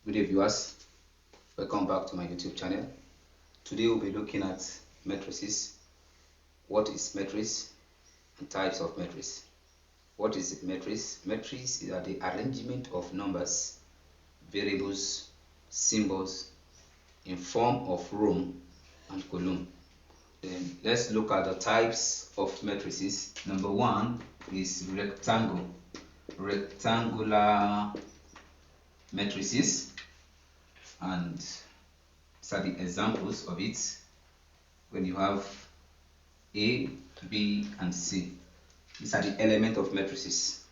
Good day, viewers. Welcome back to my YouTube channel. Today we'll be looking at matrices. What is matrix and types of matrix? What is matrix? Matrices are the arrangement of numbers, variables, symbols in form of row and column. Then let's look at the types of matrices. Number one is rectangular matrices, and these are the examples of it. When you have A, B, and C, these are the elements of matrices.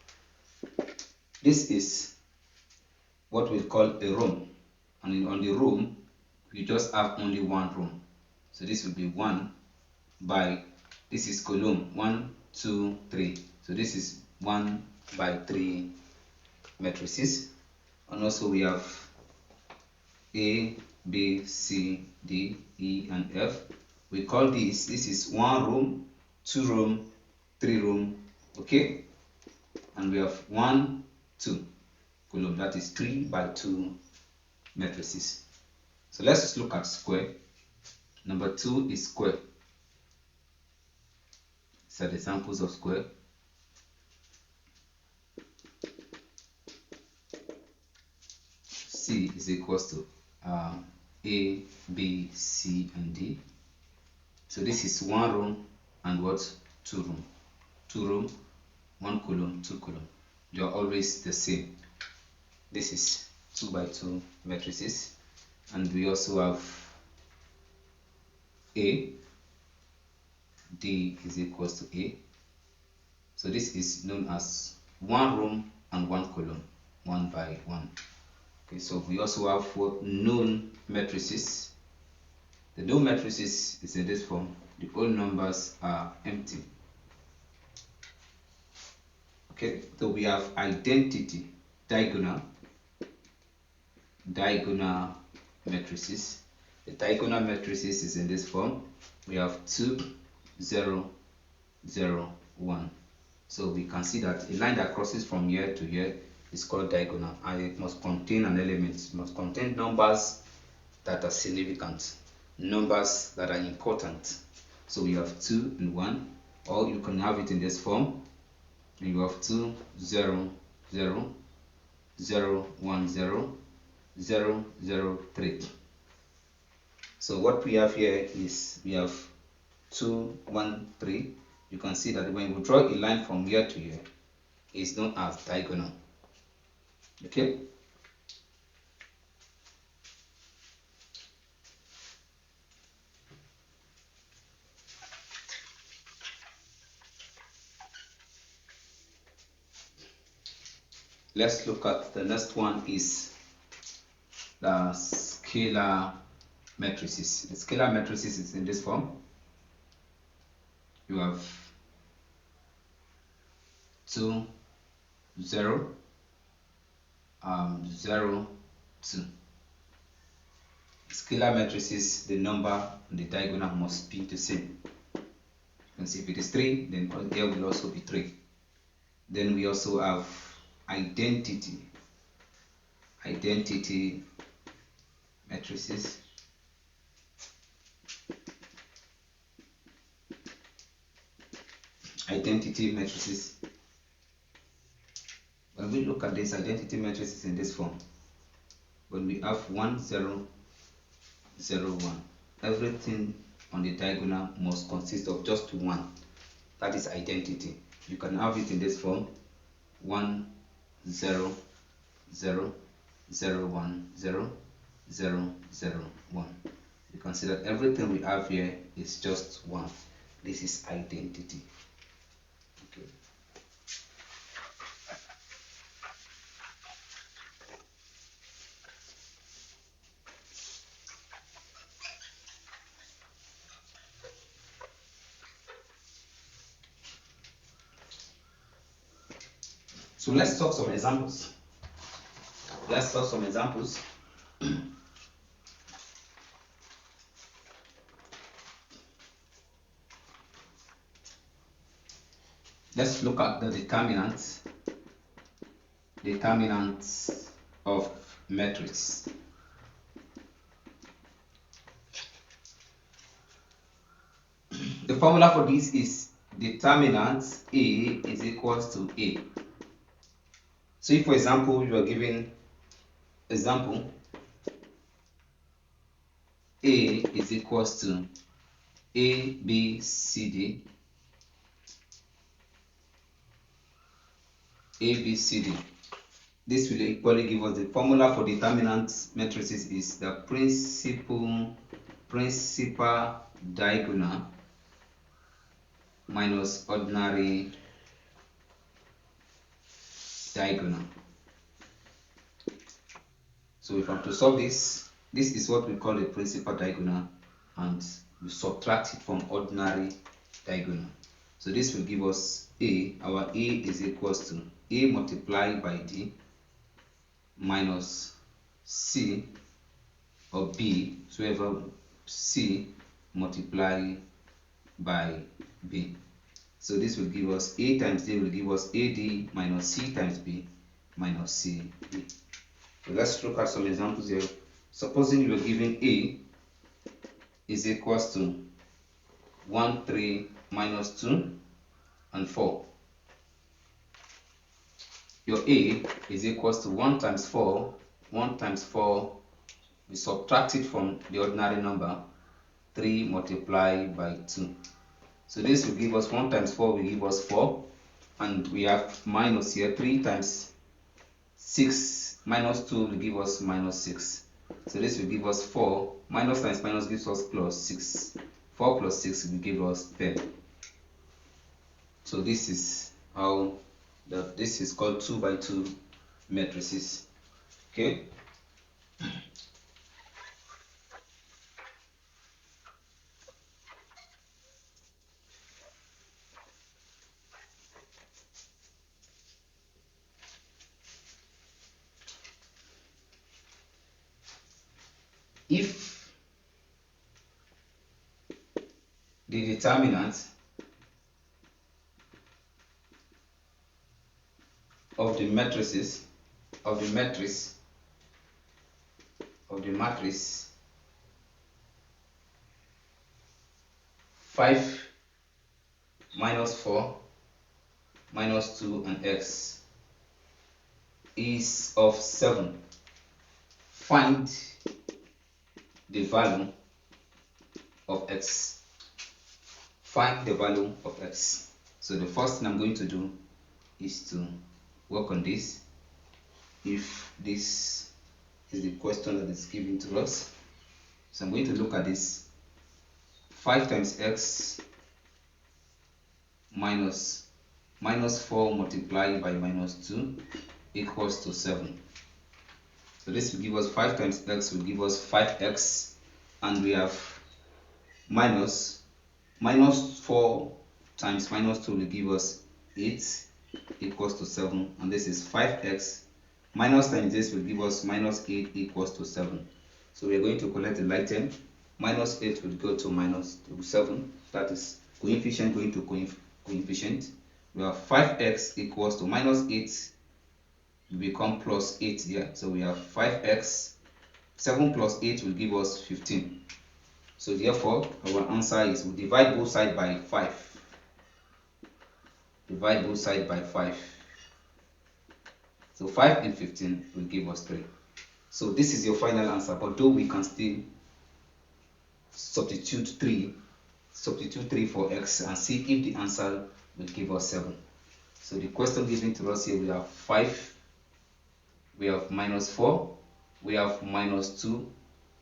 This is what we call a row, and on the row we just have only one row. So this will be 1 by, this is column 1, 2, 3. So this is 1 by 3 matrices. And also we have A, B, C, D, E, and F. We call this is 1 row, 2 row, 3 row, okay? And we have 1, 2 column, that is 3 by 2 matrices. So let's just look at square. Number 2 is square. These are the examples of square. C is equals to A, B, C, and D. So this is 1 row and what? 2 row. 2 row, 1 column, 2 column. They are always the same. This is 2 by 2 matrices. And we also have A, D is equals to A. So this is known as 1 row and 1 column, 1 by 1. Okay, so we also have what? Known matrices. The known matrices is in this form. The whole numbers are empty. Okay, so we have identity, diagonal matrices. The diagonal matrices is in this form. We have 2, 0, 0, 1. So we can see that a line that crosses from here to here is called diagonal, and it must contain an element. It must contain numbers that are significant, numbers that are important. So we have 2 and 1, or you can have it in this form. And you have 2, 0, 0, 0, 1, 0, 0, 0, 3. So what we have here is we have 2, 1, 3. You can see that when we draw a line from here to here, it's known as diagonal. Okay. Let's look at the next one is the scalar matrices. The scalar matrices is in this form. You have 2, 0, 0, 2. Scalar matrices, the number and the diagonal must be the same. You can see if it is 3, then there will also be 3. Then we also have identity matrices. Identity matrices. When we look at this identity matrices in this form, when we have 1, 0, 0, 1, everything on the diagonal must consist of just 1. That is identity. You can have it in this form: 1, 0, 0, 0, 1, 0, 0, 0, 1. You can see that everything we have here is just 1. This is identity. Okay. So let's talk some examples. Let's look at the determinants of matrix. The formula for this is determinant A is equals to A. So if, for example, you are given example A is equals to A, B, C, D, A, B, C, D. This will equally give us the formula for determinant matrices is the principal diagonal minus ordinary diagonal. So if I'm to solve this, this is what we call the principal diagonal, and we subtract it from ordinary diagonal. So this will give us A. Our A is equals to A multiplied by D minus C or B, so whoever C multiply by B. So this will give us A times D will give us AD minus C times B minus CB. So let's look at some examples here. Supposing you are given A is equals to 1, 3, minus 2, and 4. Your A is equals to 1 times 4. 1 times 4, we subtract it from the ordinary number, 3 multiplied by 2. So this will give us 1 times 4 will give us 4, and we have minus here. 3 times 6 minus 2 will give us minus 6. So this will give us 4. Minus times minus gives us plus 6. 4 plus 6 will give us 10. So this is how this is called 2 by 2 matrices. Okay. If the determinant of the matrices of the matrix 5 minus 4 minus 2 and x is of 7, find the value of x. Find the value of x. So the first thing I'm going to do is to work on this. If this is the question that is given to us, so I'm going to look at this. 5 times x minus 4 multiplied by minus 2 equals to 7. So this will give us 5 times x will give us 5x, and we have minus 4 times minus 2 will give us 8 equals to 7, and this is 5x minus times this will give us minus 8 equals to 7. So we are going to collect the like term. Minus 8 will go to minus 7, that is coefficient going to coefficient. We have 5x equals to minus 8 will become plus 8 here. So we have 5x, 7 plus 8 will give us 15. So therefore our answer is we divide both sides by 5. Divide both sides by 5. So 5 and 15 will give us 3. So this is your final answer, but though we can still substitute 3 for x and see if the answer will give us 7. So the question given to us here, we have 5, we have minus 4, we have minus 2,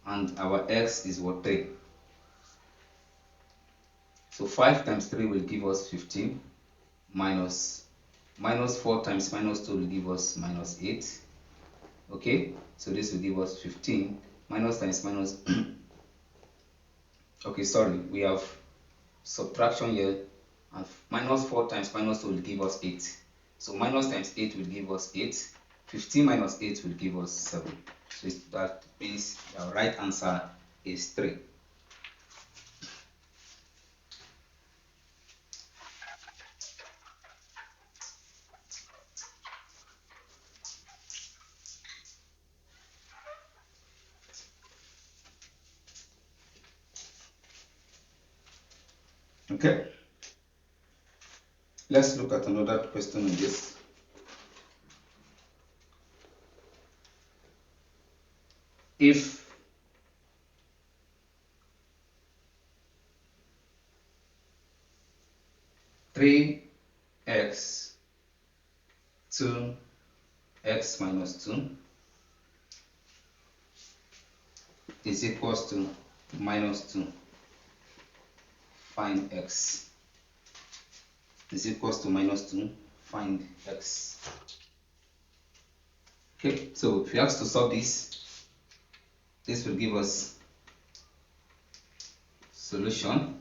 and our x is what, 3. So 5 times 3 will give us 15, minus 4 times minus 2 will give us minus 8. Okay, so this will give us 15, minus times minus okay, sorry, we have subtraction here, and minus 4 times minus 2 will give us 8. So minus times 8 will give us 8. 15 minus 8 will give us 7. So that means the right answer is 3. Okay, let's look at another question on this. If three x 2 x minus 2 is equals to minus 2, find x is equals to minus 2, find x. Okay, so if you ask to solve this, this will give us solution.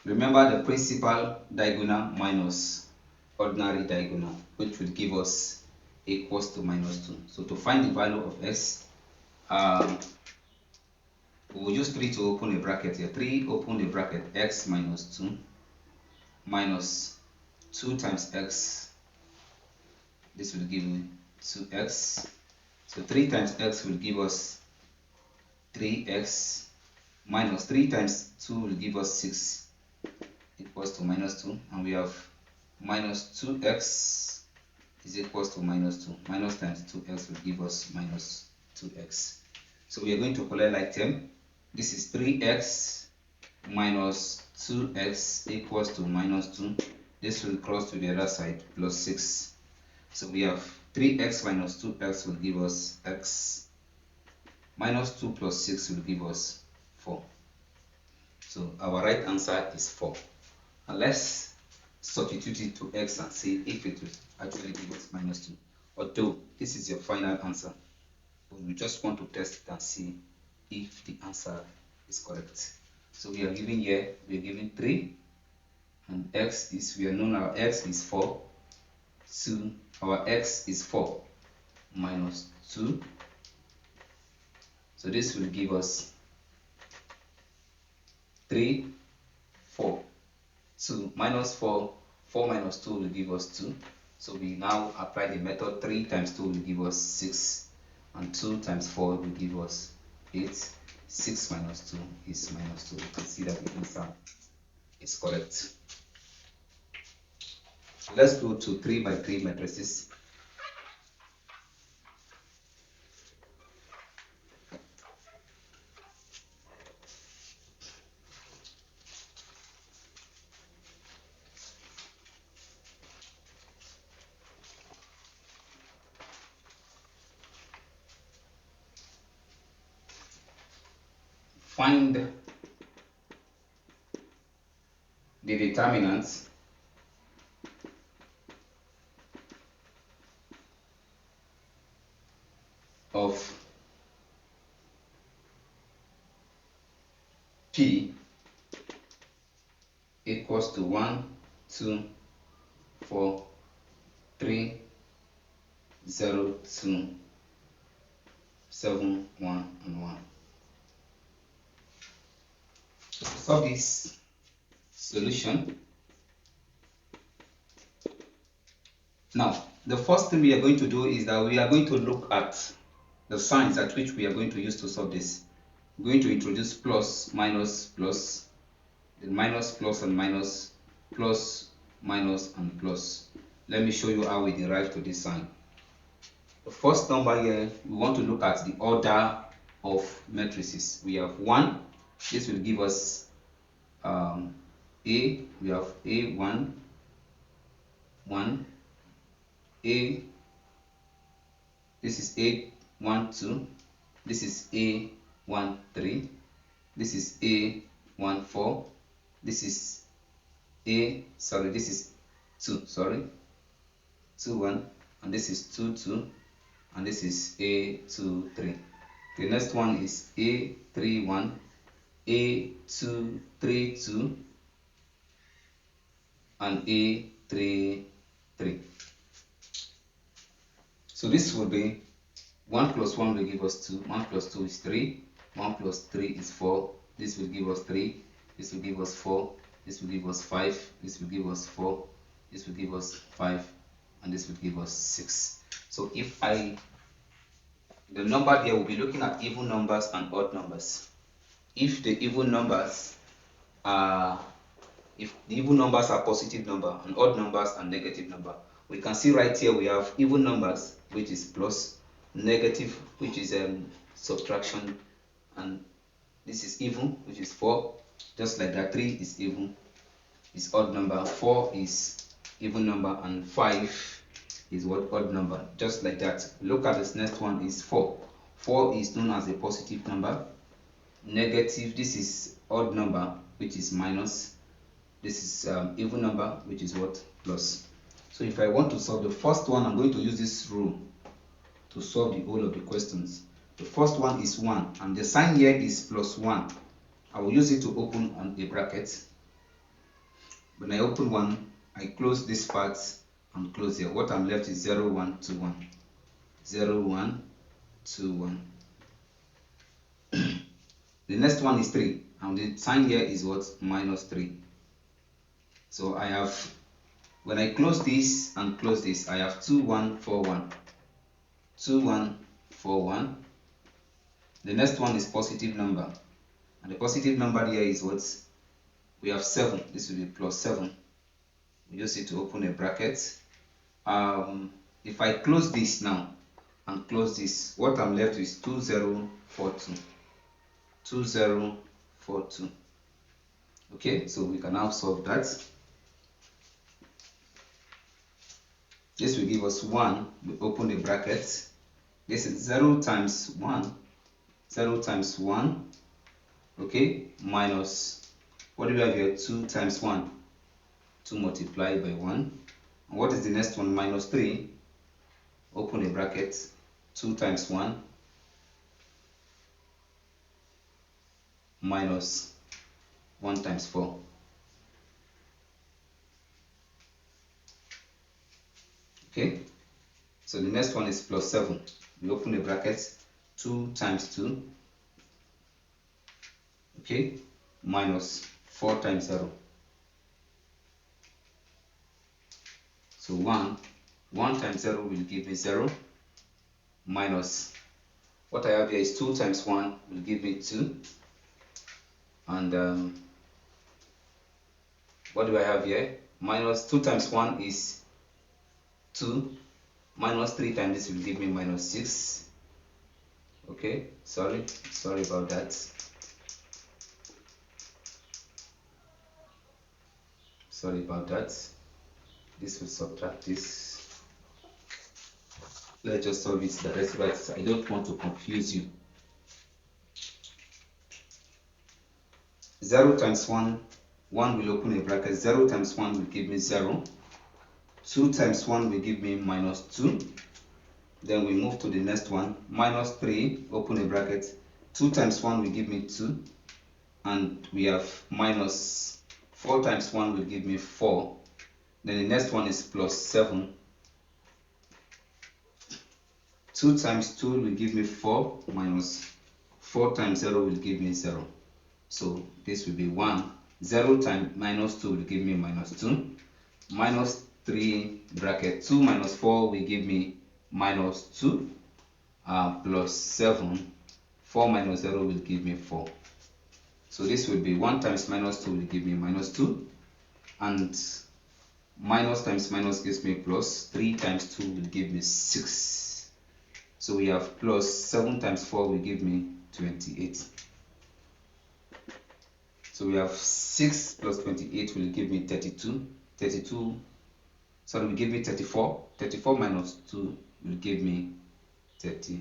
Remember the principal diagonal minus ordinary diagonal, which will give us equals to minus 2. So to find the value of x, we will use 3 to open a bracket here. 3 open the bracket, x minus 2 minus 2 times x. This will give me 2x. So 3 times x will give us 3x minus 3 times 2 will give us 6 equals to minus 2, and we have minus 2x is equals to minus 2. Minus times 2x will give us minus 2x. So we are going to collect like term. This is 3x minus 2x equals to minus 2. This will cross to the other side, plus 6. So we have 3x minus 2x will give us x. Minus 2 plus 6 will give us 4. So our right answer is 4. And let's substitute it to x and see if it will actually give us minus 2. Although this is your final answer, but we just want to test it and see if the answer is correct. So we are given here, we are given 3, and x is, we are known our x is 4. So our x is 4 minus 2. So this will give us 3, 4. So minus 4, 4 minus 2 will give us 2. So we now apply the method. 3 times 2 will give us 6, and 2 times 4 will give us 8. 6 minus 2 is minus 2. You can see that the answer is correct. Let's go to 3 by 3 matrices. Find the determinants of P equals to 1, 2, 4, 3, 0, 2, 7, 1, and 1. To solve this solution, now the first thing we are going to do is that we are going to look at the signs at which we are going to use to solve this. We're going to introduce plus, minus, plus, then minus, plus, and minus, plus, minus, and plus. Let me show you how we derive to this sign. The first number here, we want to look at the order of matrices. We have 1. This will give us A. We have A1, 1, A. This is A12. This is A13. This is A14. This is this is 2, 21, and this is 22, and this is A23. The next one is A31, A232, and A33. So this will be 1 plus 1 will give us 2, 1 plus 2 is 3, 1 plus 3 is 4, this will give us 3, this will give us 4, this will give us 5, this will give us 4, this will give us 5, and this will give us 6. So if the number there, will be looking at even numbers and odd numbers. If the even numbers if the even numbers are positive number and odd numbers are negative number. We can see right here we have even numbers, which is plus, negative, which is subtraction, and this is even, which is 4. Just like that, 3 is even, is odd number, 4 is even number, and 5 is what? Odd number. Just like that. Look at this next one is 4. 4 is known as a positive number. Negative, this is odd number, which is minus. This is even number, which is what? Plus. So if I want to solve the first one, I'm going to use this rule to solve the whole of the questions. The first one is 1, and the sign here is plus 1. I will use it to open on a bracket. When I open 1, I close this part and close here. What I'm left is 0, 1, 2, 1. 0, 1, 2, 1. The next one is 3, and the sign here is what? Minus 3. So I have, when I close this and close this, I have 2, 1, 4, 1. 2, 1, 4, 1. The next one is positive number, and the positive number here is what? We have 7. This will be plus 7. We use it to open a bracket. If I close this now and close this, what I'm left is 2, 0, 4, 2. 2, 0, 4, 2. Okay, so we can now solve that. This will give us 1. We open the bracket. This is 0 times 1. 0 times 1. Okay, minus, what do we have here? 2 times 1. 2 multiplied by 1. And what is the next one? Minus 3. Open a bracket. 2 times 1. Minus 1 times 4. Okay, so the next one is plus 7. We open the bracket. 2 times 2. Okay, minus 4 times 0. So 1 times 0 will give me 0, minus, what I have here is 2 times 1 will give me 2, and what do I have here? Minus 2 times 1 is 2, minus 3 times this will give me minus 6. Okay, sorry about that. Sorry about that. This will subtract this. Let's just solve it the rest right. I don't want to confuse you. 0 times 1, 1 will open a bracket. 0 times 1 will give me 0. 2 times 1 will give me minus 2. Then we move to the next one. Minus 3, open a bracket. 2 times 1 will give me 2. And we have minus 4 times 1 will give me 4. Then the next one is plus 7. 2 times 2 will give me 4, minus 4 times 0 will give me 0. So this will be 1. 0 times minus 2 will give me minus 2. Minus 3 bracket 2 minus 4 will give me minus 2. Plus 7. 4 minus 0 will give me 4. So this will be 1 times minus 2 will give me minus 2. And minus times minus gives me plus. 3 times 2 will give me 6. So we have plus 7 times 4 will give me 28. So we have 6 plus 28 will give me 32. 32, sorry, will give me 34. 34 minus 2 will give me 32.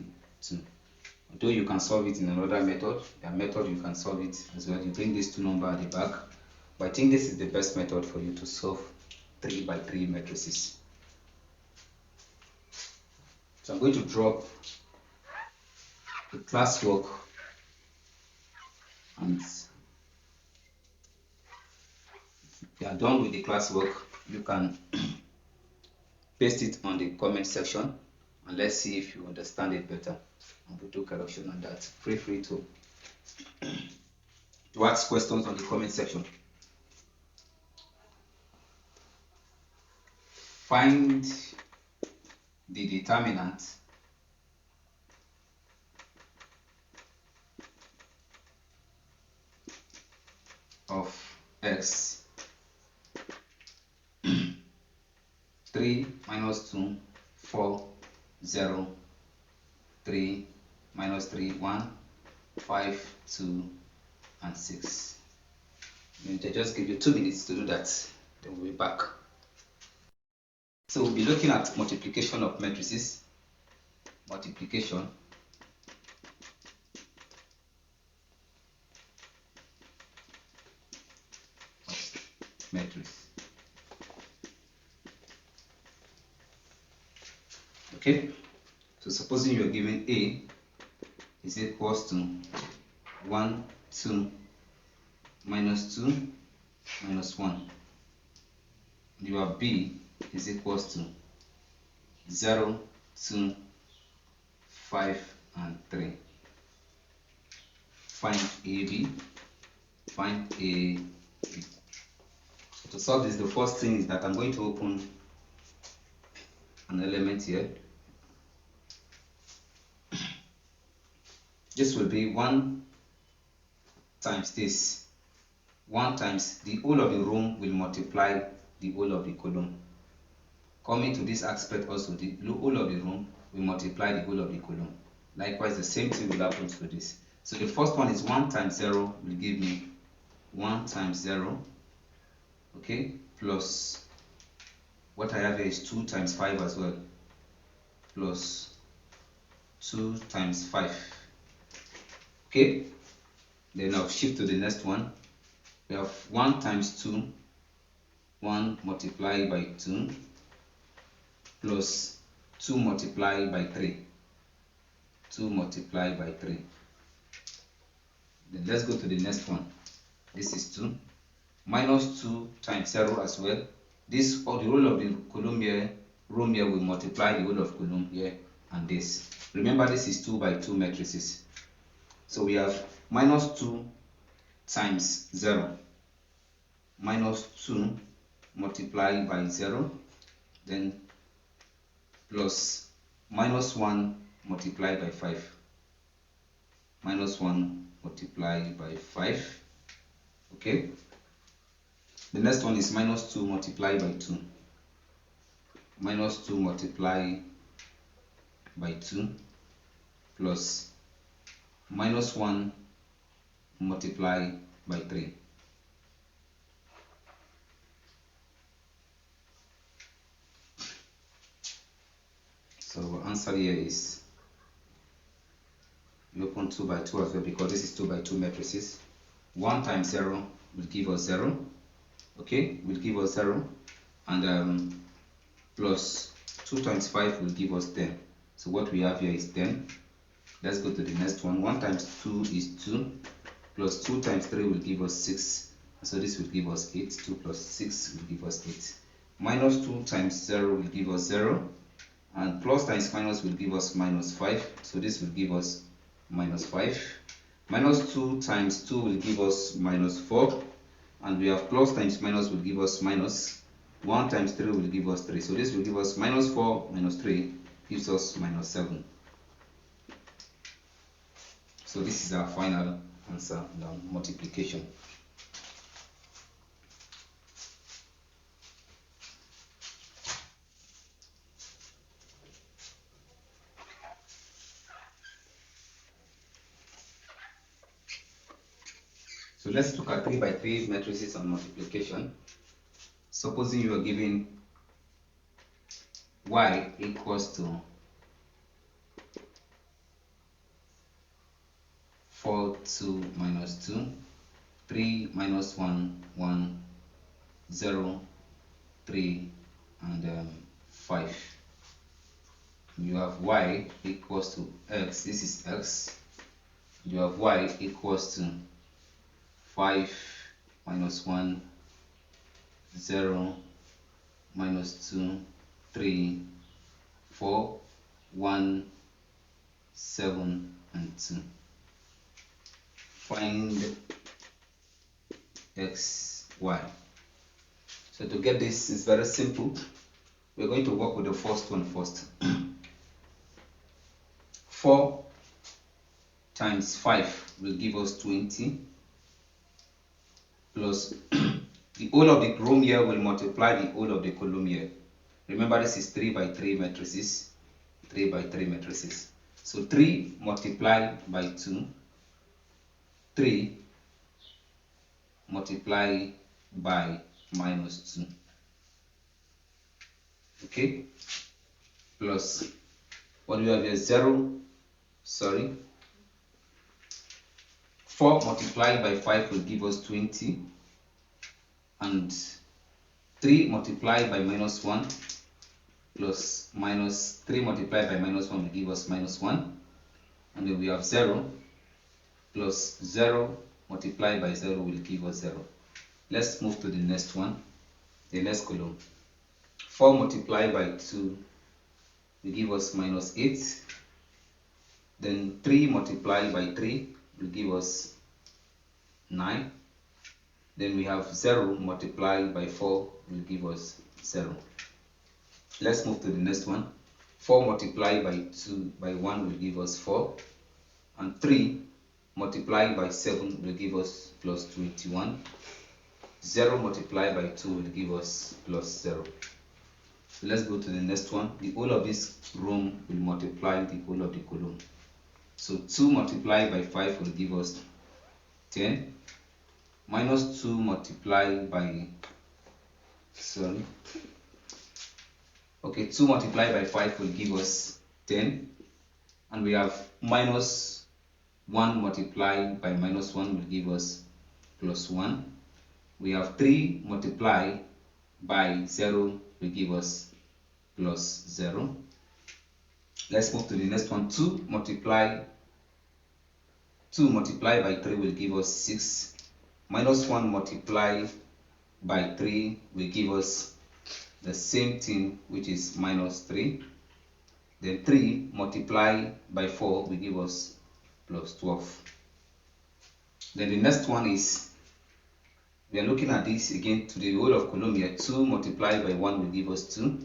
Although you can solve it in another method, you can solve it as well. You bring these two numbers at the back. But I think this is the best method for you to solve 3 by 3 matrices. So I'm going to drop the classwork, and if you are done with the classwork, you can paste it on the comment section, and let's see if you understand it better. And we'll do correction on that. Feel free to ask questions on the comment section. Find the determinant of x 3 minus 2 4 0 3 minus 3 1 5 2 and 6. I'll just give you 2 minutes to do that, then we'll be back. So we'll be looking at multiplication of matrices. Multiplication of matrix. Okay, so supposing you are given A is equals to 1 2 minus 2 minus 1. You have B is equals to 0 2 5 and 3. Find AB. Find AB. So to solve this, the first thing is that I'm going to open an element here. This will be 1 times this. 1 times the whole of the room will multiply the whole of the column. Coming to this aspect also, the whole of the room will multiply the whole of the column. Likewise, the same thing will happen to this. So the first one is 1 times 0 will give me 1 times 0, okay, plus what I have here is 2 times 5 as well, plus 2 times 5. Okay, then I'll shift to the next one. We have 1 times 2, 1 multiplied by 2, plus 2 multiplied by 3, 2 multiplied by 3. Then let's go to the next one. This is 2, minus 2 times 0 as well. This, or the whole of the column here, room here will multiply the whole of column here and this. Remember, this is 2 by 2 matrices. So we have minus 2 times 0, minus 2 multiplied by 0, then plus minus 1 multiplied by 5, minus 1 multiplied by 5. Okay, the next one is minus 2 multiplied by 2, minus 2 multiplied by 2, plus minus 1 multiplied by 3. So our answer here is, we open 2 by 2 as well, because this is 2 by 2 matrices. 1 times 0 will give us 0, okay, will give us 0, and plus 2 times 5 will give us 10. So what we have here is 10. Let's go to the next one. 1 times 2 is 2, plus 2 times 3 will give us 6. So this will give us 8. 2 plus 6 will give us 8. Minus 2 times 0 will give us 0. And plus times minus will give us minus 5. So this will give us minus 5. Minus 2 times 2 will give us minus 4. And we have plus times minus will give us minus. 1 times 3 will give us 3. So this will give us minus 4 minus 3 gives us minus 7. So this is our final answer on multiplication. So let's look at 3 by 3 matrices on multiplication. Supposing you are given y equals to 4 2 minus 2, 3 minus 1 1 0 3 and 5. You have y equals to x. This is x. You have y equals to 5 minus 1 0 minus 2 3 4 1 7 and 2. Find x, y. So to get this is very simple. We're going to work with the first one first. 4 times 5 will give us 20, plus The whole of the room here will multiply the whole of the column here. Remember, this is 3 by 3 matrices. 3 by 3 matrices. So 3 multiplied by 2, 3 multiplied by minus 2. Okay? Plus, what do we have here? 4 multiplied by 5 will give us 20. And 3 multiplied by minus 1 plus minus 3 multiplied by minus 1 will give us minus 1. And then we have 0 plus 0 multiplied by 0 will give us 0. Let's move to the next one, the next column. 4 multiplied by 2 will give us minus 8. Then 3 multiplied by 3 will give us 9. Then we have 0 multiplied by 4 will give us 0. Let's move to the next one. 4 multiplied by 1 will give us 4. And 3 multiplied by 7 will give us plus 21. 0 multiplied by 2 will give us plus 0. So let's go to the next one. The whole of this room will multiply the whole of the column. So 2 multiplied by 5 will give us 10. Minus 2 multiplied by 2 multiplied by 5 will give us 10. And we have minus 1 multiplied by minus 1 will give us plus 1. We have 3 multiplied by 0 will give us plus 0. Let's move to the next one. 2 multiplied by 3 will give us 6. Minus 1 multiplied by 3 will give us the same thing, which is minus 3. Then 3 multiplied by 4 will give us plus 12. Then the next one is, we are looking at this again to the whole of column here. 2 multiplied by 1 will give us 2.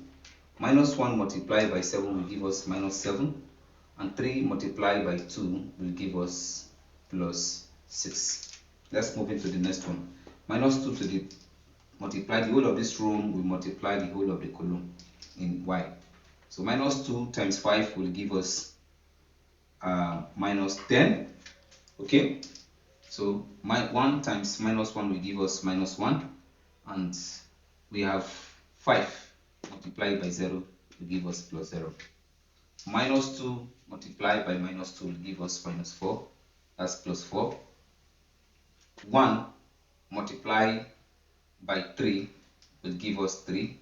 Minus 1 multiplied by 7 will give us minus 7. And 3 multiplied by 2 will give us plus 6. Let's move into the next one. Minus 2 to the multiply the whole of this room will multiply the whole of the column in y. So minus 2 times 5 will give us minus 10. Okay, so 1 times minus 1 will give us minus 1, and we have 5 multiplied by 0 will give us plus 0. Minus 2 multiplied by minus 2 will give us minus 4, that's plus 4. 1 multiplied by 3 will give us 3.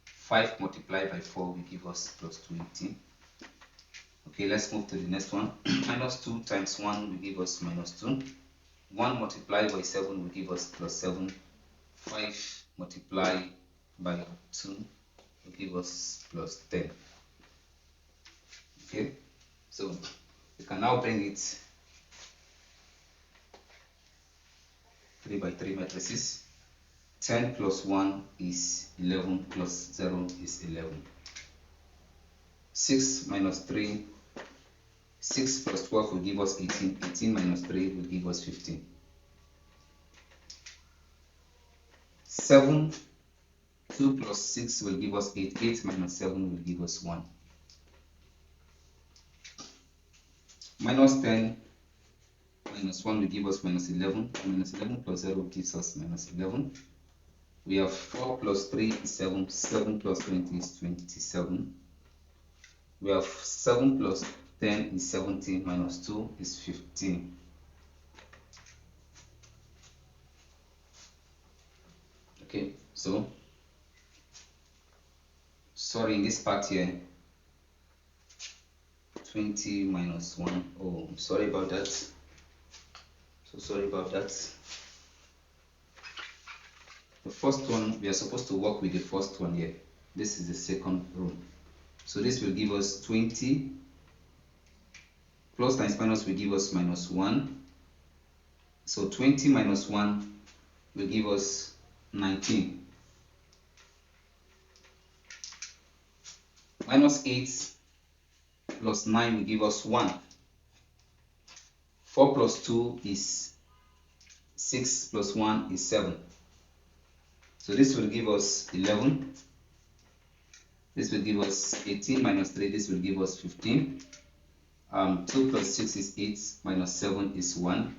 5 multiplied by 4 will give us plus 20. Okay, let's move to the next one. Minus 2 times 1 will give us minus 2. 1 multiplied by 7 will give us plus 7. 5 multiplied by 2 will give us plus 10. Okay, so we can now bring it 3 by 3 matrices. 10 plus 1 is 11 plus 0 is 11. 6 minus 3, 6 plus 12 will give us 18. 18 minus 3 will give us 15. 7, 2 plus 6 will give us 8. 8 minus 7 will give us 1. Minus 10 minus 1 will give us minus 11. Minus 11 plus 0 gives us minus 11. We have 4 plus 3 is 7. 7 plus 20 is 27. We have 7 plus 10 is 17. Minus 2 is 15. Okay, so sorry, in this part here, 20 minus 1. Oh, I'm sorry about that. So sorry about that. The first one, we are supposed to work with the first one here. This is the second row. So this will give us 20. Plus times minus will give us minus 1. So 20 minus 1 will give us 19. Minus 8 plus 9 will give us 1. 4 plus 2 is 6 plus 1 is 7. So this will give us 11. This will give us 18 minus 3. This will give us 15. 2 plus 6 is 8. Minus 7 is 1.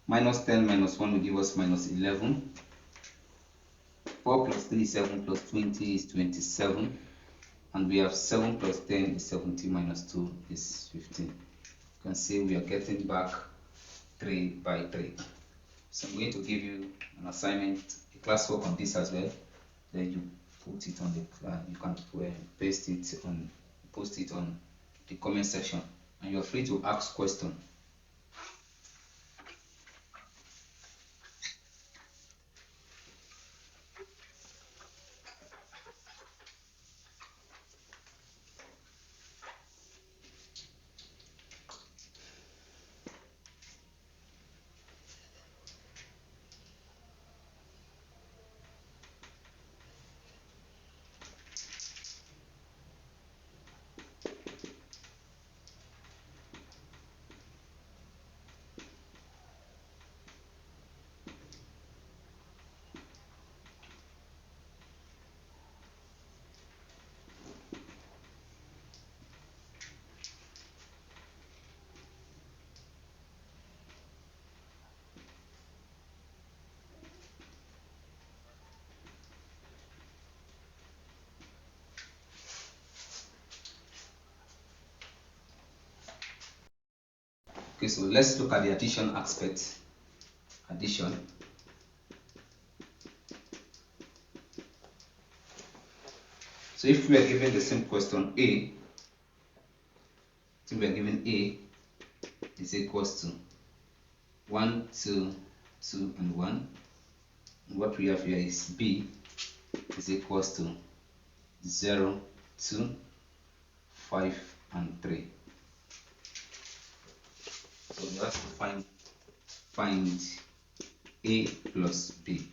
Minus 10 minus 1 will give us minus 11. 4 plus 3 is 7 plus 20 is 27. And we have 7 plus 10 is 17 minus 2 is 15. You can see we are getting back 3 by 3. So I'm going to give you an assignment, a classwork on this as well. Then you put it on the, you can paste it on, post it on the comment section, and you're free to ask questions. Okay, so let's look at the addition aspect. Addition. So if we are given the same question A, so we are given A is equals to 1, 2, 2 and 1. And what we have here is B is equals to 0, 2, 5 and 3. So we have to find A plus B.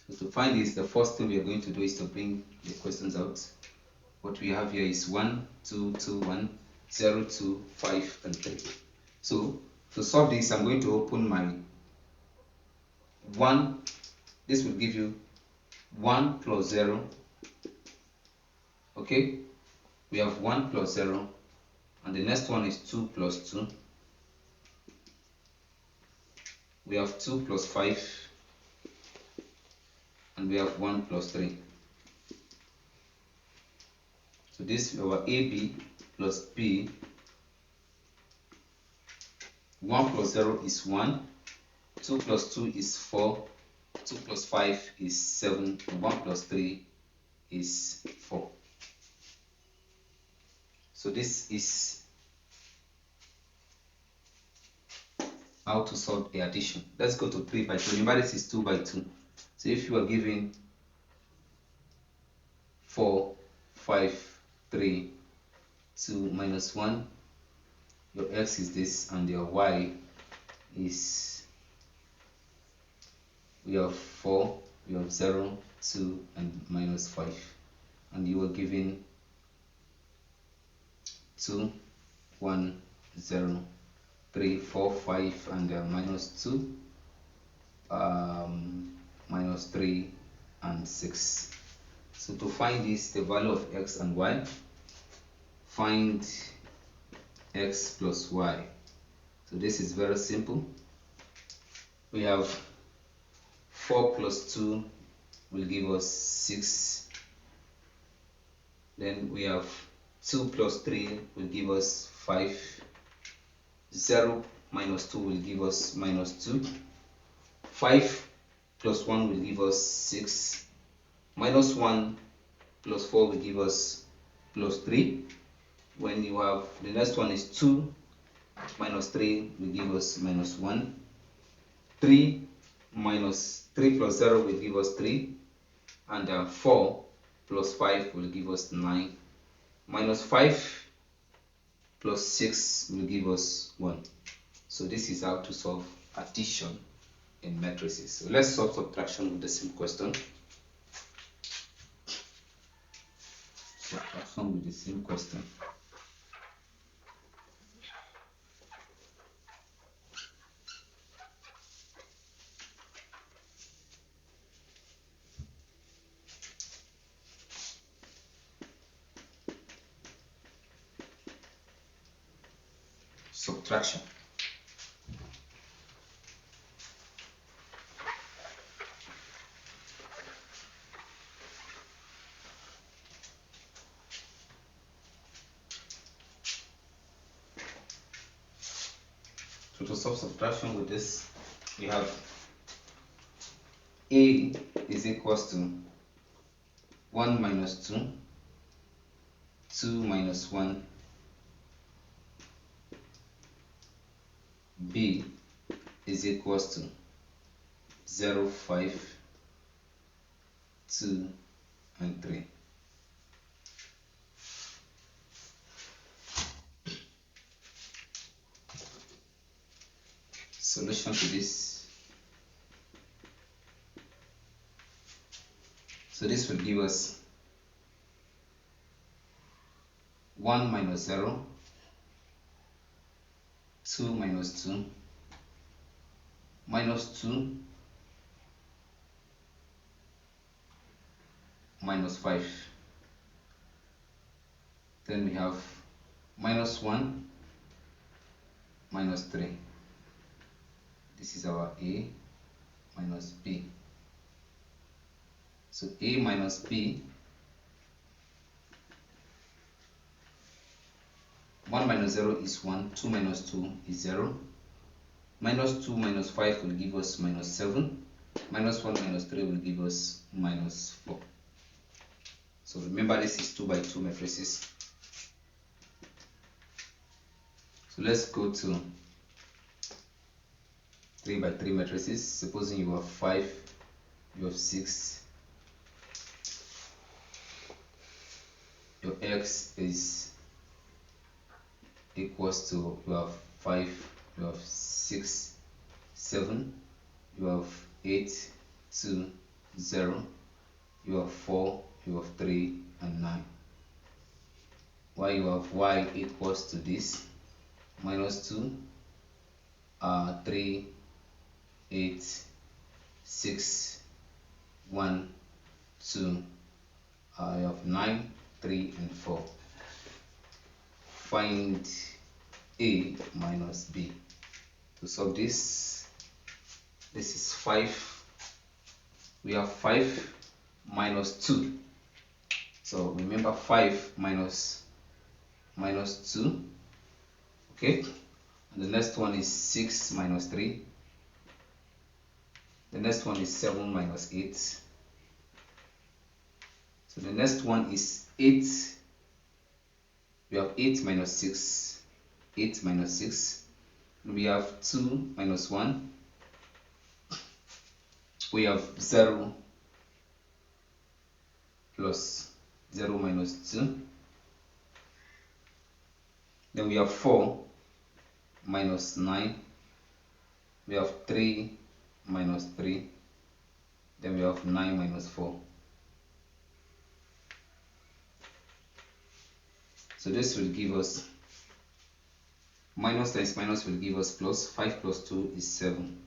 So to find this, the first thing we are going to do is to bring the questions out. What we have here is 1, 2, 2, 1, 0, 2, 5 and 3. So to solve this, I'm going to open my 1. This will give you 1 plus 0. Okay, we have 1 plus 0, and the next one is 2 plus 2. We have 2 plus 5, and we have 1 plus 3. So this is our AB plus B. 1 plus 0 is 1, 2 plus 2 is 4, 2 plus 5 is 7, and 1 plus 3 is 4. So this is how to solve the addition. Let's go to 3 by 2. Remember, this is 2 by 2. So if you are given 4, 5, 3, 2 minus 1, your x is this, and your y is, we have 4, we have 0, 2 and minus 5, and you are given 2, 1, 0, 3, 4, 5 and minus 2, minus 3 and 6. So to find this, the value of x and y, find x plus y. So this is very simple. We have 4 plus 2 will give us 6. Then we have 2 plus 3 will give us 5. 0 minus 2 will give us minus 2. 5 plus 1 will give us 6. Minus 1 plus 4 will give us plus 3. When you have, the next one is 2 minus 3 will give us minus 1. 3 minus 3 plus 0 will give us 3. And 4 plus 5 will give us 9. Minus 5 plus 6 will give us 1. So this is how to solve addition in matrices. So let's solve subtraction with the same question. Subtraction with the same question. subtraction. So to solve subtraction with this, we have A is equals to 1 minus 2, 2 minus 1, B is equals to 0, 5, 2, and 3. Solution to this. So this will give us 1 minus 0, 2 minus 2, minus 2, minus 5. Then we have minus 1, minus 3. This is our A minus B. So A minus B, 1 minus 0 is 1, 2 minus 2 is 0, minus 2 minus 5 will give us minus 7, minus 1 minus 3 will give us minus 4. So remember, this is 2 by 2 matrices. So let's go to 3 by 3 matrices. Supposing you have 5, you have 6, your x is equals to, you have 5, you have 6, 7, you have 8, 2, 0, you have 4, you have 3, and 9. While you have y equals to this, minus 2, 3, 8, 6, 1, 2, you have 9, 3, and 4. Find A minus B. To solve this, this is 5. We have 5 minus 2. So remember, 5 minus 2. Okay. And the next one is 6 minus 3. The next one is 7 minus 8. So the next one is 8. We have 8 minus 6. 8 minus 6. We have 2 minus 1. We have 0 plus 0 minus 2. Then we have 4 minus 9. We have 3 minus 3. Then we have 9 minus 4. So this will give us, minus times minus will give us plus. 5 plus 2 is 7.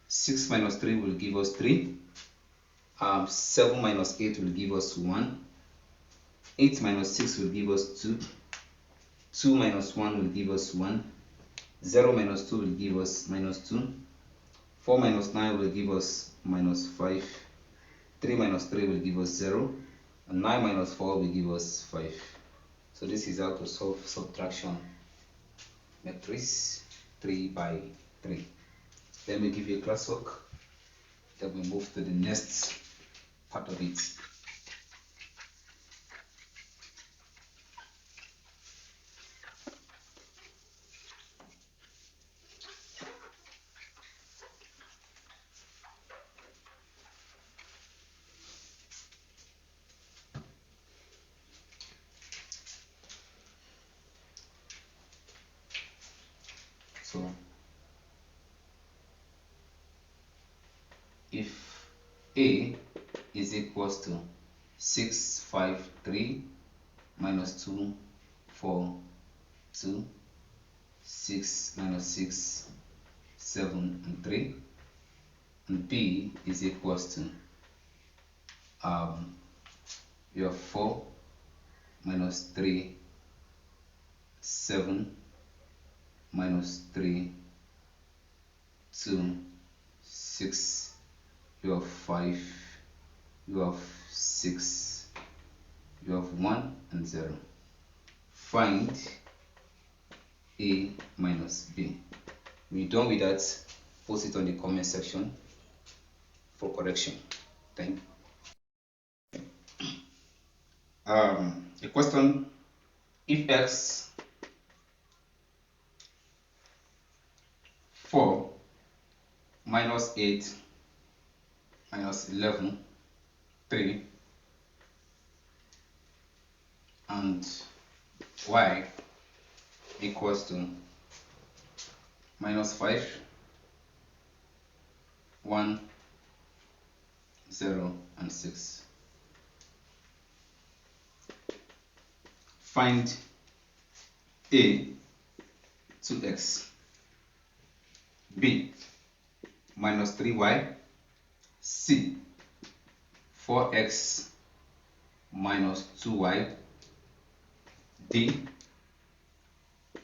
6 minus 3 will give us 3. 7 minus 8 will give us 1. 8 minus 6 will give us 2. 2 minus 1 will give us 1. 0 minus 2 will give us minus 2. 4 minus 9 will give us minus 5. 3 minus 3 will give us 0. And 9 minus 4 will give us 5. So this is how to solve subtraction matrix 3 by 3. Let me give you a classwork. Then we move to the next part of it. So if A is equals to 6, 5, 3 minus 2, 4, 2, 6 minus 6, 7, and 3, and B is equals to you have 4 minus 3, 7, minus 3, 2, 6, you have 5, you have 6, you have 1 and 0. Find A minus B. When you're done with that, post it on the comment section for correction. Thank you. A question: if x 4 minus 8 minus 11 3 and y equals to minus 5 1 0 and 6, find A 2x, B minus 3y, C 4x minus 2y, D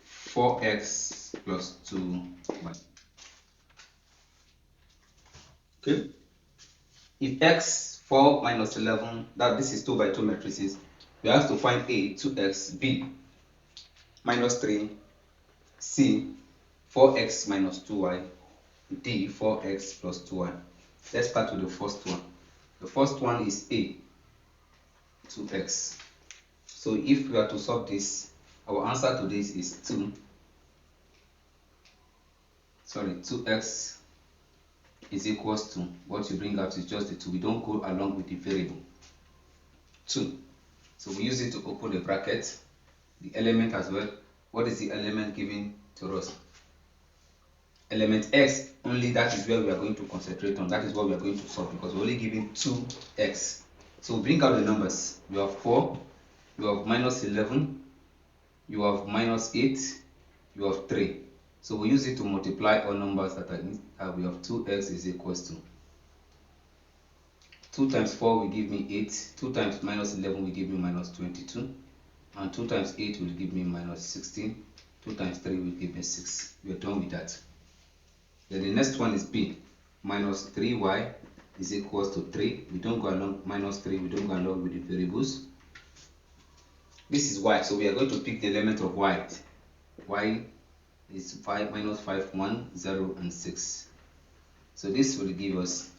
4x plus 2y. Okay. If x 4 minus 11, that this is 2 by 2 matrices, we have to find A 2x, B minus 3, C 4x minus 2y, D 4x plus 2y. Let's start with the first one. The first one is A 2x. So if we are to solve this, our answer to this is 2x is equals to, what you bring out is just the 2. We don't go along with the variable 2. So we use it to open the bracket, the element as well. What is the element given to us? Element x only. That is where we are going to concentrate on. That is what we are going to solve, because we're only given 2x. So bring out the numbers. You have 4, you have minus 11, you have minus 8, you have 3. So we use it to multiply all numbers that are in. We have 2x is equals to 2 times 4 will give me 8, 2 times minus 11 will give me minus 22, and 2 times 8 will give me minus 16, 2 times 3 will give me 6. We are done with that. Then the next one is B. Minus 3y is equals to 3. We don't go along minus 3, we don't go along with the variables. This is y, so we are going to pick the element of y. Y is 5 minus 5, 1, 0, and 6. So this will give us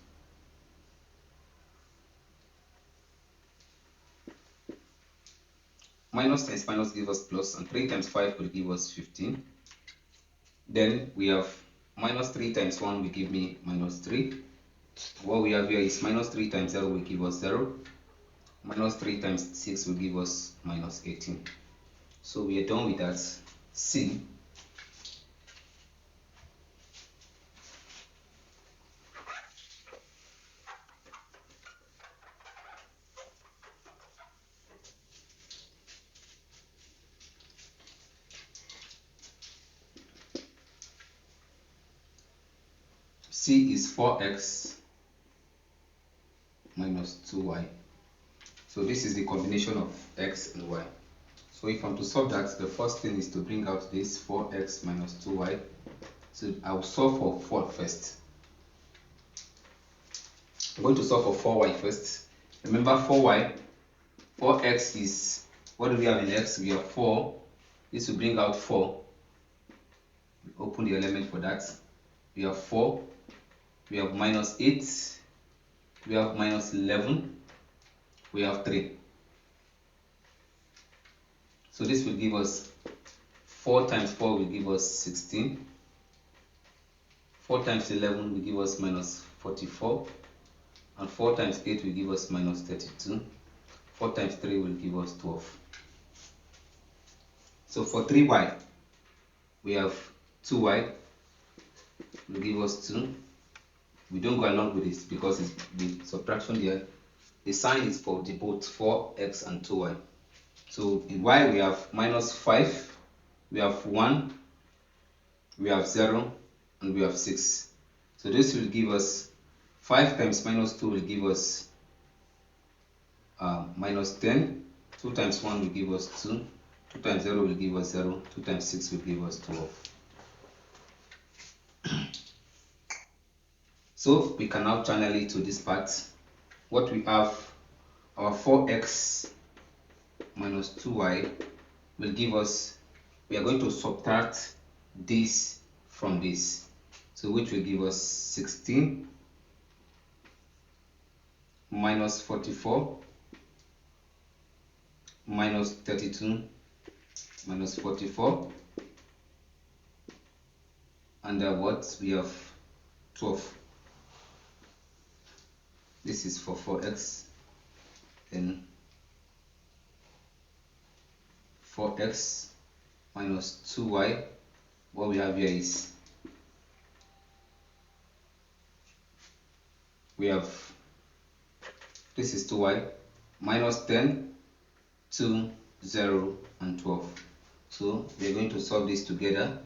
minus times minus give us plus, and 3 times 5 will give us 15. Then we have minus 3 times 1 will give me minus 3. What we have here is minus 3 times 0 will give us 0. Minus 3 times 6 will give us minus 18. So we are done with that. C is 4x minus 2y. So this is the combination of x and y. So if I'm to solve that, the first thing is to bring out this 4x minus 2y. So I'll solve for 4 first. I'm going to solve for 4y first. Remember 4x is, what do we have in x? We have 4. This will bring out 4. We open the element for that. We have 4. We have minus 8. We have minus 11. We have 3. So this will give us 4 times 4 will give us 16. 4 times 11 will give us minus 44. And 4 times 8 will give us minus 32. 4 times 3 will give us 12. So for 3y, we have 2y will give us 2. We don't go along with this because it's the subtraction there. The sign is for the both 4x and 2y. So in y we have minus 5, we have 1, we have 0, and we have 6. So this will give us 5 times minus 2 will give us minus 10. 2 times 1 will give us 2. 2 times 0 will give us 0. 2 times 6 will give us 12. So we can now channel it to this part. What we have, our 4x minus 2y will give us, we are going to subtract this from this, so which will give us 16 minus 44 minus 32 minus 44, and what we have 12. This is for 4x, then 4x minus 2y, what we have here is, we have, this is 2y, minus 10, 2, 0, and 12. So we are going to solve this together.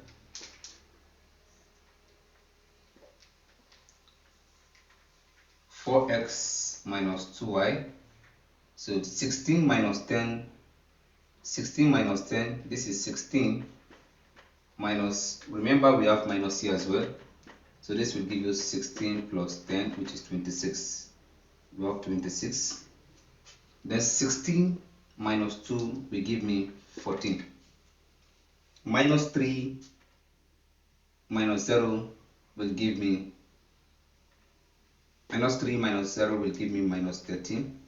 Four x minus 2y, so 16 minus 10, 16 minus 10, this is 16 minus, remember we have minus here as well, so this will give you 16 plus 10, which is 26. We have 26. Then 16 minus 2 will give me 14. Minus 3 minus 0 will give me, minus 3 minus 0 will give me minus 13.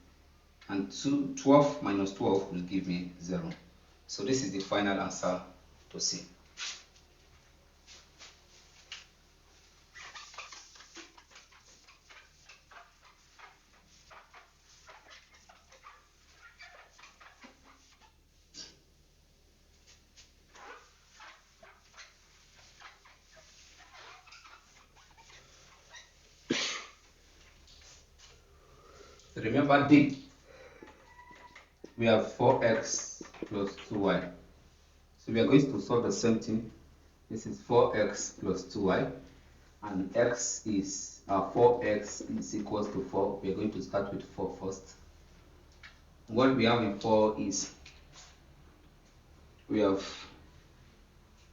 And 12 minus 12 will give me 0. So this is the final answer to C. Remember D, we have 4x plus 2y. So we are going to solve the same thing. This is 4x plus 2y, and x is 4x is equals to 4. We are going to start with 4 first. What we have in 4 is, we have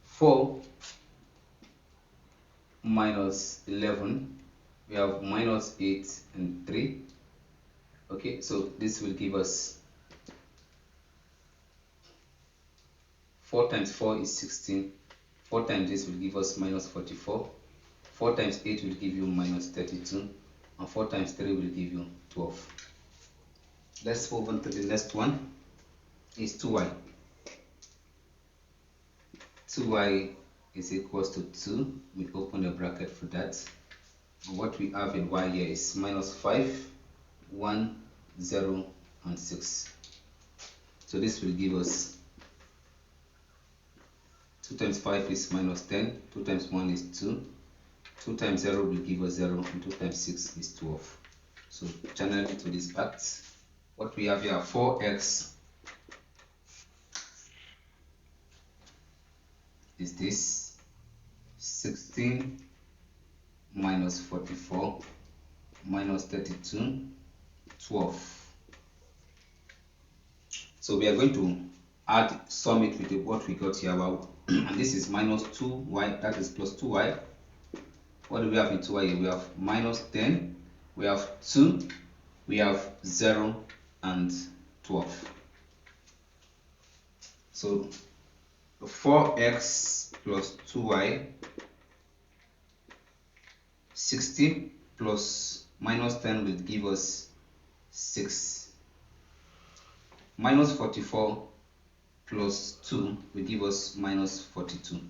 4 minus 11, we have minus 8 and 3. Okay, so this will give us 4 times 4 is 16. 4 times this will give us minus 44. 4 times 8 will give you minus 32. And 4 times 3 will give you 12. Let's move on to the next one. Is 2y. 2y is equals to 2. We open a bracket for that. And what we have in y here is minus 5, 1, 0, and 6. So this will give us 2 times 5 is minus 10, 2 times 1 is 2, 2 times 0 will give us 0, and 2 times 6 is 12. So channel it to this part. What we have here, 4x is this, 16 minus 44 minus 32, 12. So we are going to sum it with what we got here, and this is minus 2y, that is plus 2y. What do we have in 2y here? We have minus 10, we have 2, we have 0, and 12. So 4x plus 2y, 16 plus minus 10 will give us 6. Minus 44 plus 2 will give us minus 42.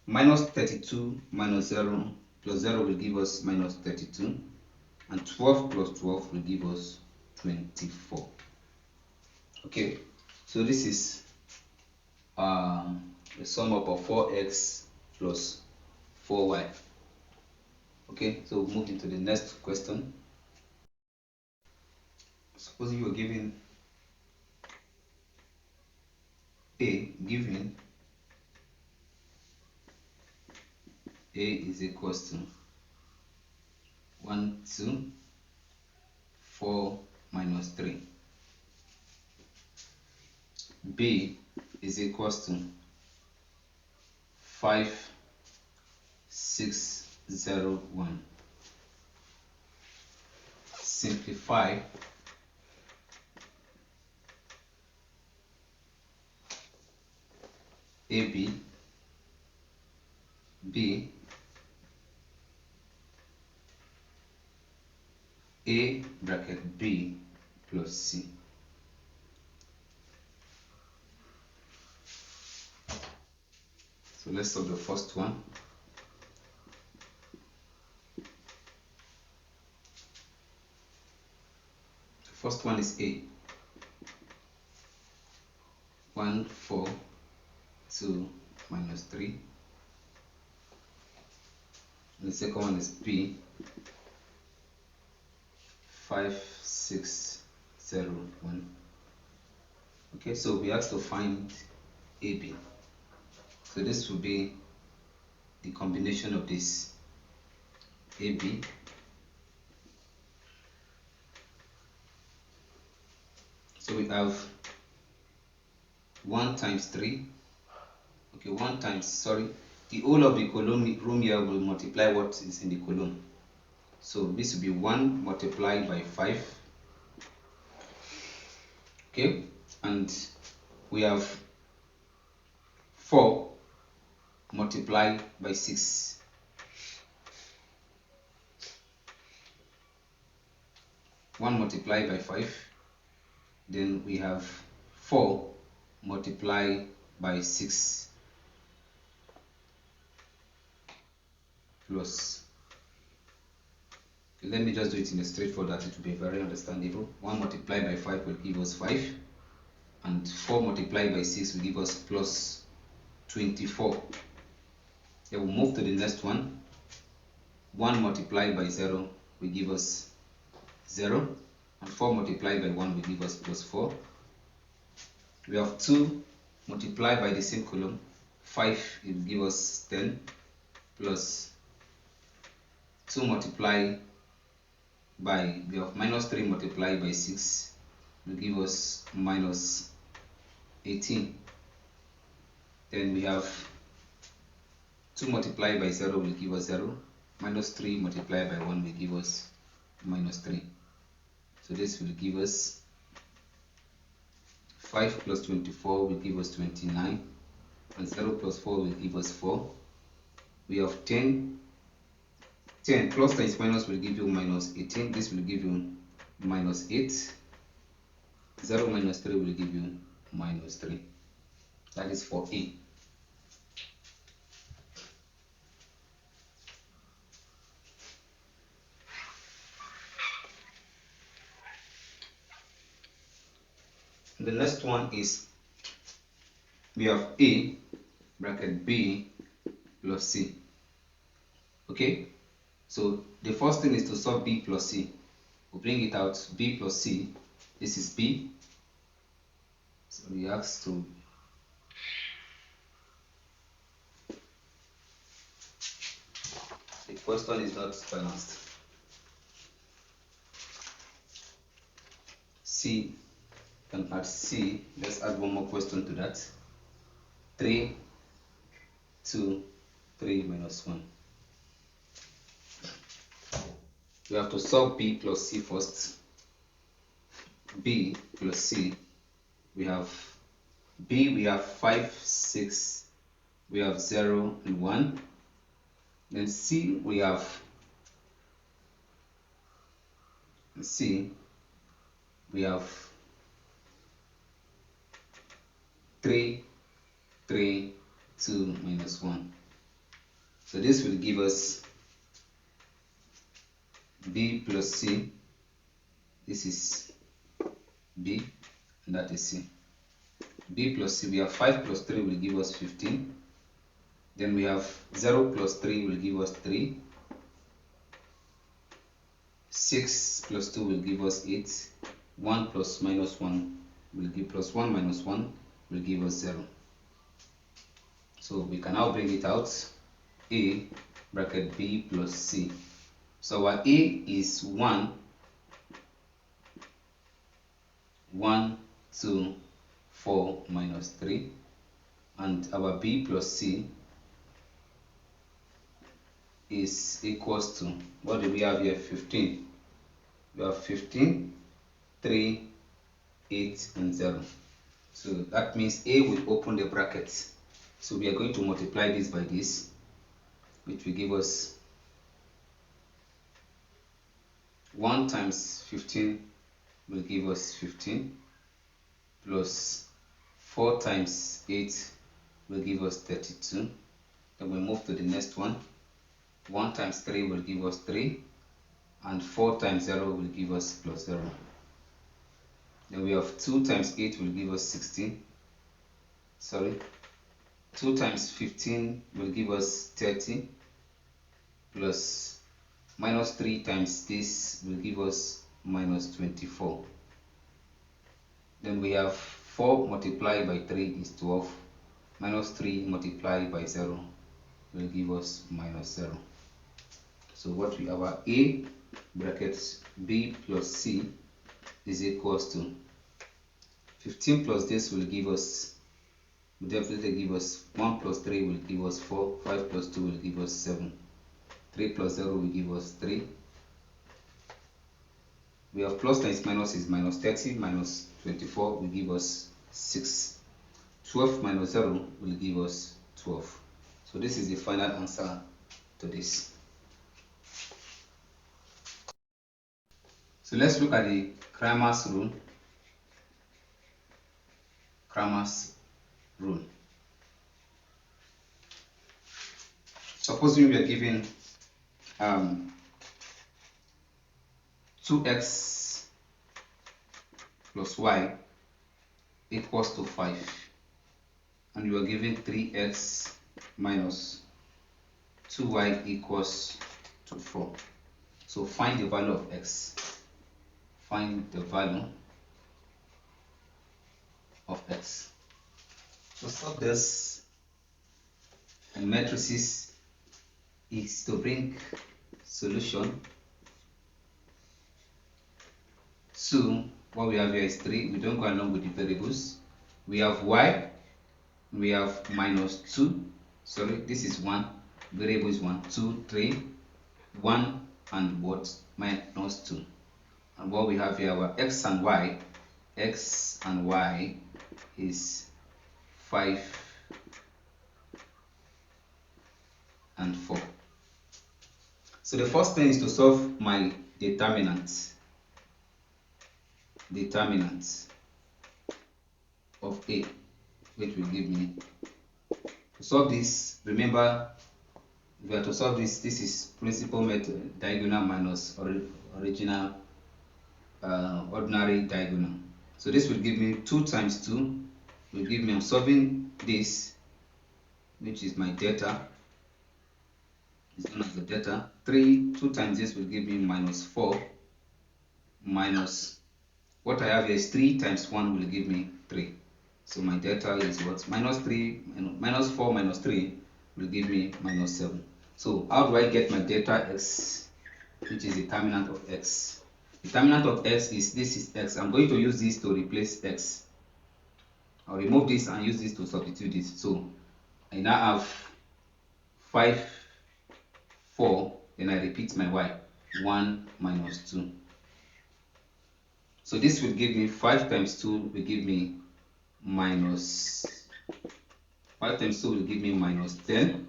Minus 32 minus 0 plus 0 will give us minus 32. And 12 plus 12 will give us 24. Okay, so this is the sum up of 4x plus 4y. Okay, so move into the next question. Suppose you are given given A is equals to 1, 2, 4 minus 3. B is equals to 5, 6 0, 1. Simplify. AB, B, A bracket B plus C. So let's solve the first one. The first one is A. 1, 4, 2, minus 3. And the second one is B. 5, 6, 0, 1. Okay, so we have to find AB. So this will be the combination of this AB so we have 1 times 3. Okay, 1 times, sorry, the whole of the column room here will multiply what is in the column. So this will be 1 multiplied by 5. Okay, and we have 4 multiplied by 6. One multiplied by 5. Then we have 4 multiplied by 6 plus. Okay, let me just do it in a straightforward that it will be very understandable. 1 multiplied by 5 will give us 5, and 4 multiplied by 6 will give us plus 24. Then we'll move to the next one. 1 multiplied by 0 will give us 0, and 4 multiplied by 1 will give us plus 4. We have 2 multiplied by the same column. 5 will give us 10, plus 2 multiplied by, we have minus 3 multiplied by 6 will give us minus 18. Then we have 2 multiplied by 0 will give us 0, minus 3 multiplied by 1 will give us minus 3. So this will give us 5 plus 24 will give us 29, and 0 plus 4 will give us 4. We have 10 plus times minus will give you minus 18. This will give you minus 8. 0 minus 3 will give you minus 3. That is for A. The next one is we have A bracket B plus C. Okay, so the first thing is to solve B plus C. We'll bring it out. B plus C. This is B. So we ask to the question is not balanced. C, can add C. Let's add one more question to that. 3, 2, 3 minus 1. We have to solve B plus C first. B plus C. We have B, we have 5, 6, we have 0 and 1. Then C, we have C, we have 3, 3, 2 minus 1. So this will give us B plus C. This is B, and that is C. B plus C, we have 5 plus 3 will give us 15. Then we have 0 plus 3 will give us 3. 6 plus 2 will give us 8. 1 plus minus 1 will give plus 1 minus 1 will give us 0. So we can now bring it out. A bracket B plus C. So our A is 1, 1, 2, 4 minus 3, and our B plus C is equals to, what do we have here? 15. We have 15, 3, 8 and 0. So that means A will open the brackets. So we are going to multiply this by this, which will give us 1 times 15 will give us 15, plus 4 times 8 will give us 32. Then we move to the next one. 1 times 3 will give us 3, and 4 times 0 will give us plus 0. Then we have 2 times 8 will give us 16. 2 times 15 will give us 30, plus minus 3 times this will give us minus 24. Then we have 4 multiplied by 3 is 12, minus 3 multiplied by 0 will give us minus 0. So what we have, our A brackets B plus C is equals to 15 plus this will give us, will definitely give us 1 plus 3 will give us 4, 5 plus 2 will give us 7, 3 plus 0 will give us 3. We have plus times minus is minus 30, minus 24 will give us 6. 12 minus 0 will give us 12. So this is the final answer to this. So let's look at the Cramer's rule. Cramer's rule. Supposing we are given 2x plus y equals to 5, and you are given 3x minus 2y equals to 4. So find the value of x. Find the value of x. To solve this in matrices is to bring solution to what we have here is 3. We don't go along with the variables. We have y, we have minus 2, sorry, this is 1, variable is 1, 2, 3, 1 and what? Minus 2. And what we have here, our x and y is 5 and 4. So the first thing is to solve my determinant of A, which will give me, to solve this, remember we have to solve this, this is principal method, diagonal minus original ordinary diagonal. So this will give me 2 times 2 will give me, I'm solving this, which is my delta, is known as the delta. 2 times this will give me minus 4, minus what I have here is 3 times 1 will give me 3. So my delta is what? Minus 3, minus 4 minus 3 will give me minus 7. So how do I get my delta x, which is the determinant of x? Determinant of x is, this is x. I'm going to use this to replace x. I'll remove this and use this to substitute this. So I now have 5, 4, then I repeat my y, 1 minus 2. So this will give me 5 times 2 will give me minus 5 times 2 will give me minus 10.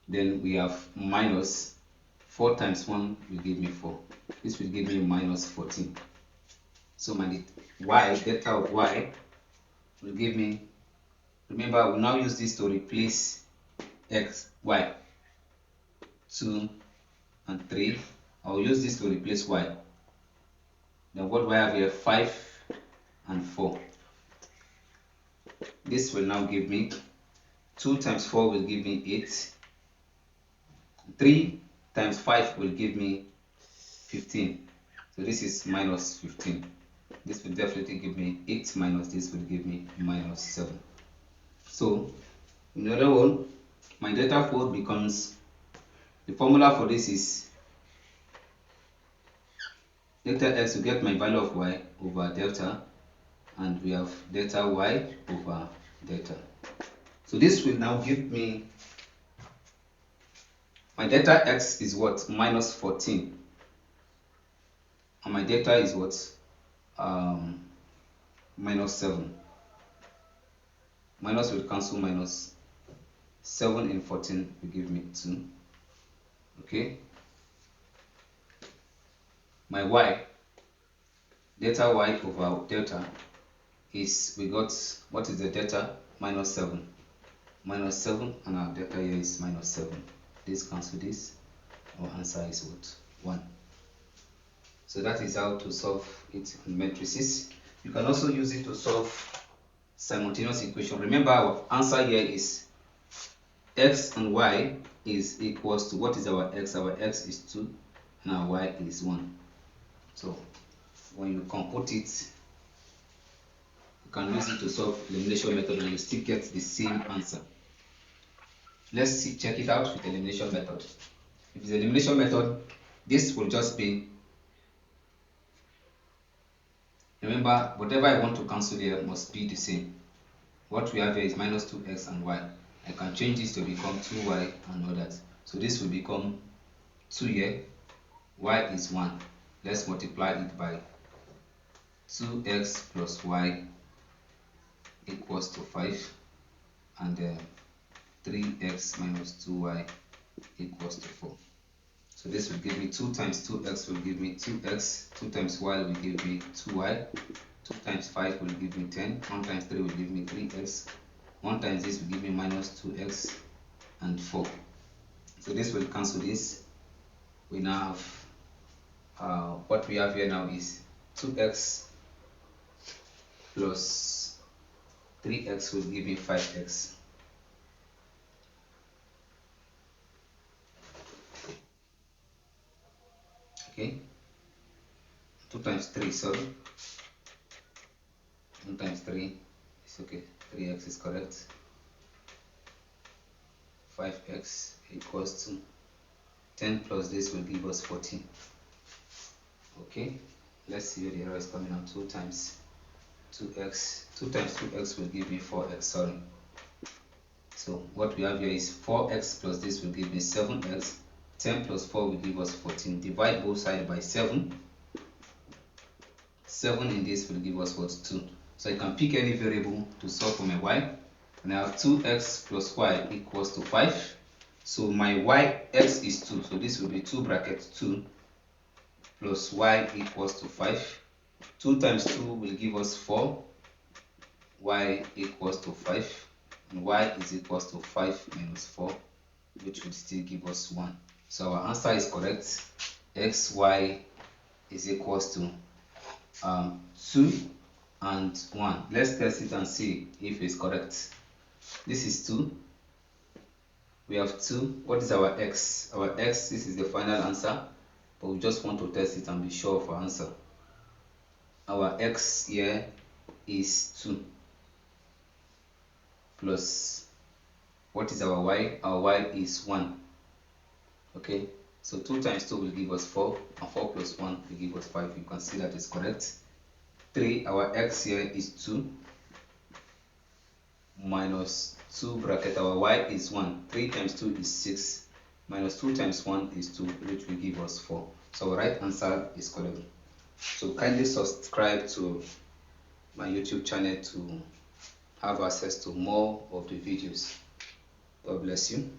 Then we have minus 4 times 1 will give me 4. This will give me minus 14. So my y, delta of y will give me, remember I will now use this to replace x, y, 2 and 3. I will use this to replace y. Then what do I have here? 5 and 4. This will now give me 2 times 4 will give me 8. 3 times 5 will give me 15. So this is minus 15. This will definitely give me 8 minus this will give me minus 7. So in the other one, my delta 4 becomes, the formula for this is delta x to get my value of y over delta, and we have delta y over delta. So this will now give me My delta x is what? Minus 14. And my delta is what? Minus 7. Minus will cancel minus. 7 and 14 will give me 2. Okay. My y, delta y over delta is, we got, what is the delta? Minus 7. Minus 7, and our delta here is minus 7. This cancel this. Our answer is what? 1. So that is how to solve it on matrices. You can also use it to solve simultaneous equation. Remember, our answer here is x and y is equals to, what is our x? Our x is 2 and our y is 1. So when you compute it, you can use it to solve elimination method and you still get the same answer. Let's see, check it out with elimination method. If it's elimination method, this will just be, remember, whatever I want to cancel here must be the same. What we have here is minus 2x and y. I can change this to become 2y and all that. So this will become 2 here, y is 1. Let's multiply it by 2x plus y equals to 5, and 3x minus 2y equals to 4. So this will give me 2 times 2x will give me 2x, 2 times y will give me 2y, 2 times 5 will give me 10, 1 times 3 will give me 3x, 1 times this will give me minus 2x and 4. So this will cancel this. We now have, what we have here now is 2x plus 3x will give me 5x. Okay, 2 times 3, sorry, 1 times 3 is okay, 3x is correct. 5x equals to 10 plus this will give us 14. Okay, let's see where the error is coming out. 2 times 2x, 2 times 2x will give me 4x, sorry. So what we have here is 4x plus this will give me 7x. 10 plus 4 will give us 14. Divide both sides by 7. 7 in this will give us what? 2. So I can pick any variable to solve for my y. And I have 2x plus y equals to 5. So my y, x is 2. So this will be 2 brackets 2 plus y equals to 5. 2 times 2 will give us 4. Y equals to 5. And y is equals to 5 minus 4, which will still give us 1. So our answer is correct. X, y is equals to 2 and 1. Let's test it and see if it's correct. This is 2. We have 2. What is our x? Our x, this is the final answer, but we just want to test it and be sure of our answer. Our x here is 2 plus, what is our y? Our y is 1. Okay, so 2 times 2 will give us 4, and 4 plus 1 will give us 5. You can see that is correct. 3, our x here is 2 minus 2 bracket, our y is 1. 3 times 2 is 6, minus 2 times 1 is 2, which will give us 4. So our right answer is correct. So kindly subscribe to my YouTube channel to have access to more of the videos. God bless you.